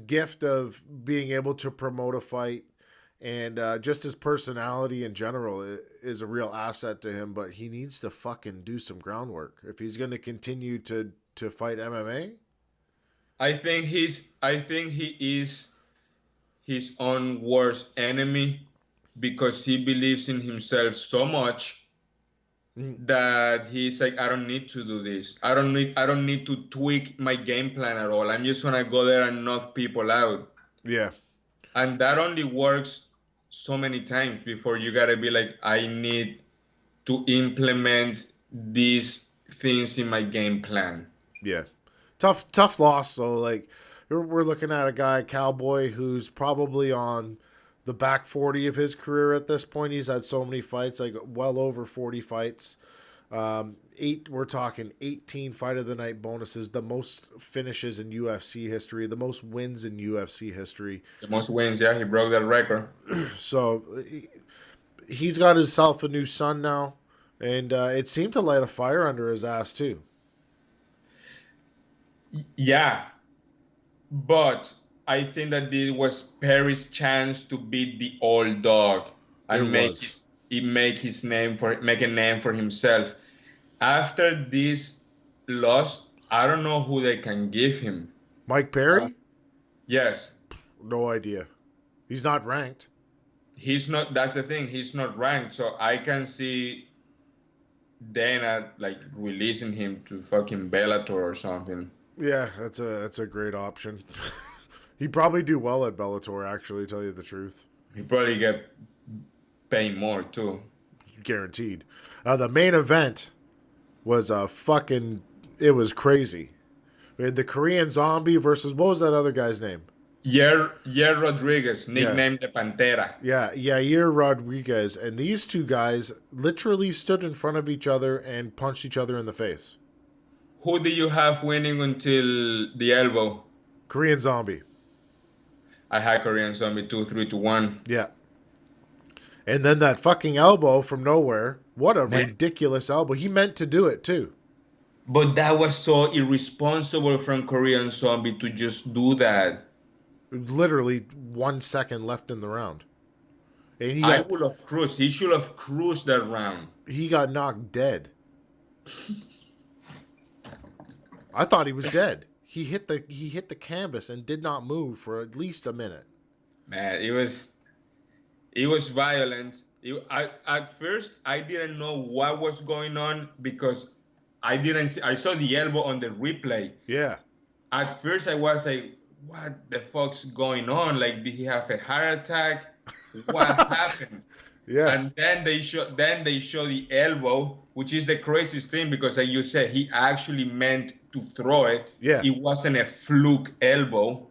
gift of being able to promote a fight, and just his personality in general is a real asset to him. But he needs to fucking do some groundwork if he's going to continue to fight MMA. I think he is his own worst enemy because he believes in himself so much that he's like, I don't need to do this. I don't need to tweak my game plan at all. I'm just gonna go there and knock people out. Yeah, And that only works so many times before you gotta be like, I need to implement these things in my game plan. yeah. Tough loss. So like we're looking at a guy Cowboy who's probably on the back 40 of his career at this point. He's had so many fights, like well over 40 fights. We're talking 18 fight of the night bonuses, the most finishes in UFC history, the most wins in UFC history. The most wins, yeah, he broke that record. So he's got himself a new son now, and it seemed to light a fire under his ass too. Yeah, but I think that this was Perry's chance to beat the old dog It and make was a name for himself. After this loss, I don't know who they can give him. Mike Uh, Perry. yes, No idea. He's not ranked. he's not. That's the thing. He's not ranked, so I can see Dana like releasing him to fucking Bellator or something. Yeah, that's a great option. He'd probably do well at Bellator, actually, to tell you the truth. He probably get paid more too. Guaranteed. The main event was a fucking. It was crazy. We had the Korean Zombie versus what was that other guy's name? Yer Rodriguez, Yeah, nicknamed the Pantera. yeah, Yair Rodriguez, and these two guys literally stood in front of each other and punched each other in the face. Who do you have winning until the elbow? Korean Zombie. I had Korean Zombie 2-3-1. Yeah. And then that fucking elbow from nowhere. What a Man. ridiculous elbow. He meant to do it too. But that was so irresponsible from Korean Zombie to just do that. Literally 1 second left in the round. And I would have cruised. He should have cruised that round. he got knocked dead. I thought he was dead. He hit the canvas and did not move for at least a minute. Man, it was violent. At first I didn't know what was going on because I didn't see, I saw the elbow on the replay. Yeah. At first I was like, what the fuck's going on? Like, did he have a heart attack? What happened? Yeah. And then they show the elbow, which is the craziest thing because like you said, he actually meant to throw it. Yeah. It wasn't a fluke elbow.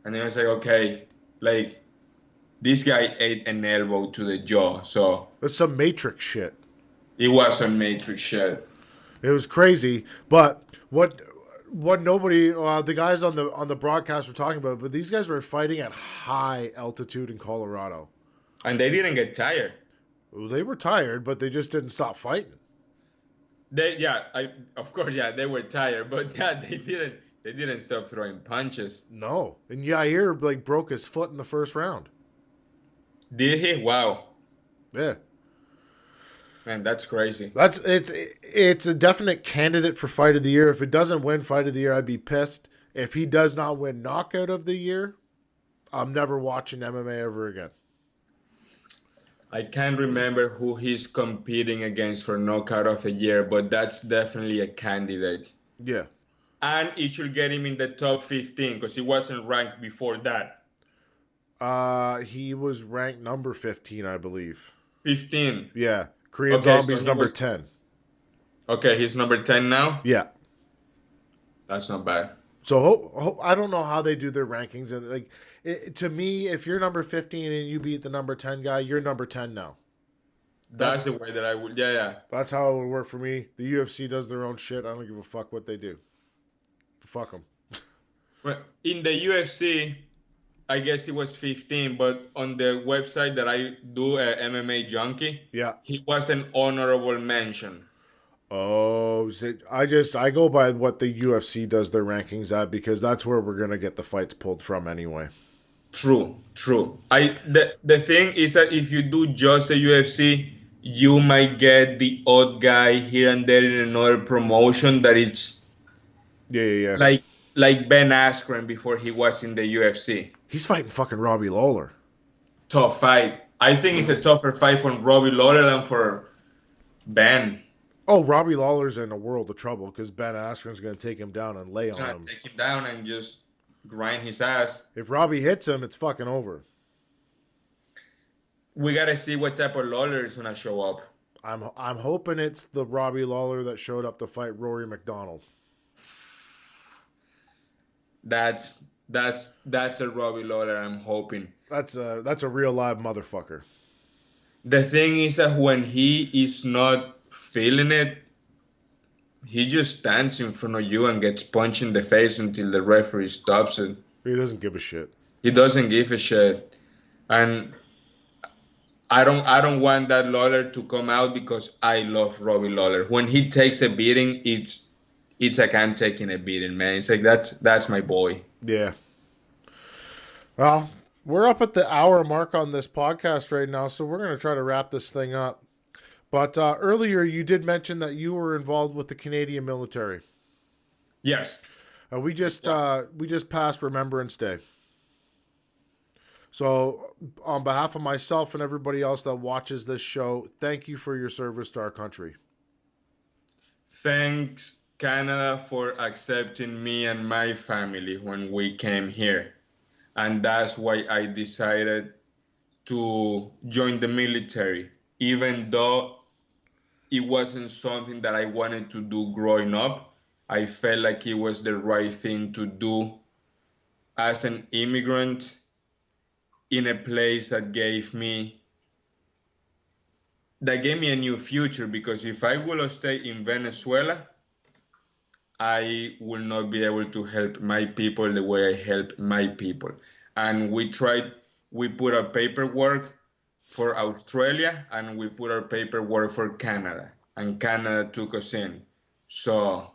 And I was like, okay, like this guy ate an elbow to the jaw. So That's some Matrix shit. it was on Matrix shit. It was crazy, but what nobody the guys on the broadcast were talking about, but these guys were fighting at high altitude in Colorado. And they didn't get tired. They were tired, but they just didn't stop fighting. Of course, they were tired, but yeah, they didn't stop throwing punches. No, and Yair like broke his foot in the first round. Did he? Wow. Yeah, Man, that's crazy. it's a definite candidate for fight of the year. If it doesn't win fight of the year, I'd be pissed. If he does not win knockout of the year, I'm never watching MMA ever again. I can't remember who he's competing against for knockout of the year, but that's definitely a candidate. Yeah, And it should get him in the top 15 because he wasn't ranked before that. he was ranked number 15, I believe. 15. Yeah. Korean Okay, so Zombie's he number was 10. okay. He's number 10 now. Yeah. That's not bad. So I don't know how they do their rankings. And like, to me, if you're number 15 and you beat the number 10 guy, you're number 10 now. That's the way that I would. Yeah, yeah. That's how it would work for me. The UFC does their own shit. I don't give a fuck what they do. Fuck them. Well, in the UFC, I guess it was 15, but on the website that I do, MMA Junkie, Yeah. he was an honorable mention. Oh, I go by what the UFC does their rankings at because that's where we're gonna get the fights pulled from anyway. True, true. The thing is that if you do just the UFC, you might get the odd guy here and there in another promotion that it's Yeah. like Ben Askren before he was in the UFC. He's fighting fucking Robbie Lawler. Tough fight. I think it's a tougher fight for Robbie Lawler than for Ben. Oh, Robbie Lawler's in a world of trouble because Ben Askren's going to take him down and lay on Trying him. to take him down and just grind his ass. If Robbie hits him, it's fucking over. We gotta see what type of Lawler is gonna show up. I'm hoping it's the Robbie Lawler that showed up to fight Rory McDonald. That's a Robbie Lawler. I'm hoping. That's a real live motherfucker. The thing is that when he is not feeling it, he just stands in front of you and gets punched in the face until the referee stops it. He doesn't give a shit. He doesn't give a shit, and I don't want that Lawler to come out because I love Robbie Lawler. When he takes a beating, it's like I'm taking a beating, man. It's like that's my boy. Yeah. Well, we're up at the hour mark on this podcast right now, so we're going to try to wrap this thing up. But earlier you did mention that you were involved with the Canadian military. Yes. We just passed Remembrance Day. So on behalf of myself and everybody else that watches this show, thank you for your service to our country. Thanks, Canada, for accepting me and my family when we came here. And that's why I decided to join the military, even though it wasn't something that I wanted to do growing up. I felt like it was the right thing to do as an immigrant in a place that gave me a new future, because if I would have stayed in Venezuela, I will not be able to help my people the way I help my people. And we put our paperwork for Australia and we put our paperwork for Canada, and Canada took us in. So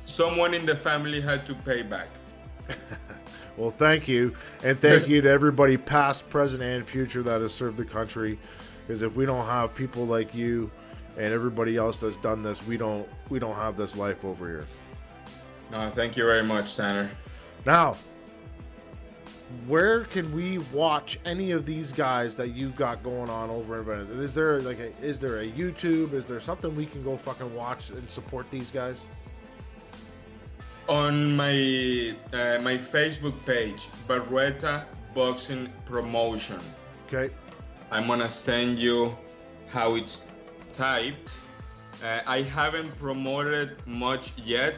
someone in the family had to pay back. Well, thank you. And thank you to everybody past, present, and future that has served the country. Because if we don't have people like you and everybody else that's done this, we don't have this life over here. No, thank you very much, Tanner. Now, where can we watch any of these guys that you've got going on over in Venezuela? Is there a YouTube? Is there something we can go fucking watch and support these guys? On my Facebook page, Barroeta Boxing Promotion. Okay. I'm gonna send you how it's typed. I haven't promoted much yet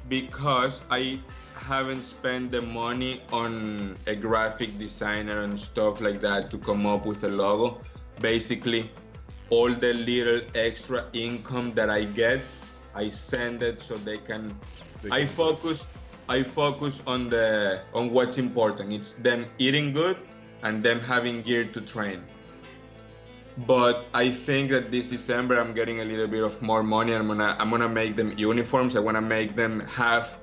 because I haven't spent the money on a graphic designer and stuff like that to come up with a logo. Basically, all the little extra income that I get, I send it so they can. I focus on what's important. It's them eating good and them having gear to train. But I think that this December I'm getting a little bit of more money. I'm gonna make them uniforms. I wanna make them half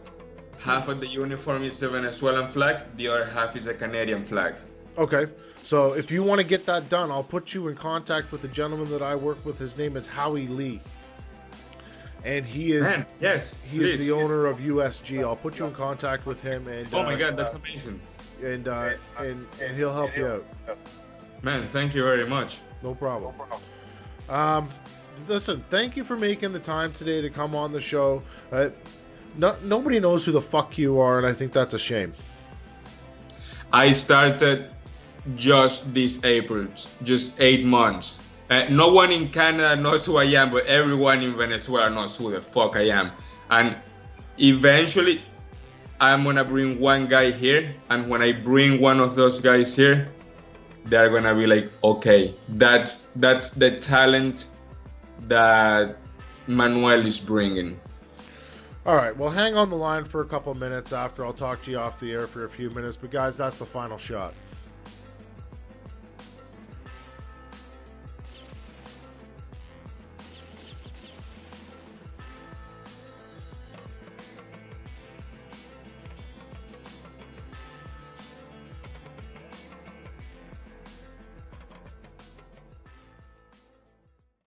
of the uniform is the Venezuelan flag, the other half is a Canadian flag. Okay. So if you want to get that done, I'll put you in contact with the gentleman that I work with. His name is Howie Lee. And he is is the owner of USG. I'll put you in contact with him, and oh my God, that's amazing. And he'll help you out. Man, thank you very much. No problem. Listen, thank you for making the time today to come on the show. Nobody knows who the fuck you are, and I think that's a shame. I started just this April, just 8 months. No one in Canada knows who I am, but everyone in Venezuela knows who the fuck I am. And eventually, I'm gonna bring one guy here, and when I bring one of those guys here, they're gonna be like, okay, that's the talent that Manuel is bringing. All right, well, hang on the line for a couple minutes after. I'll talk to you off the air for a few minutes. But, guys, that's the final shot.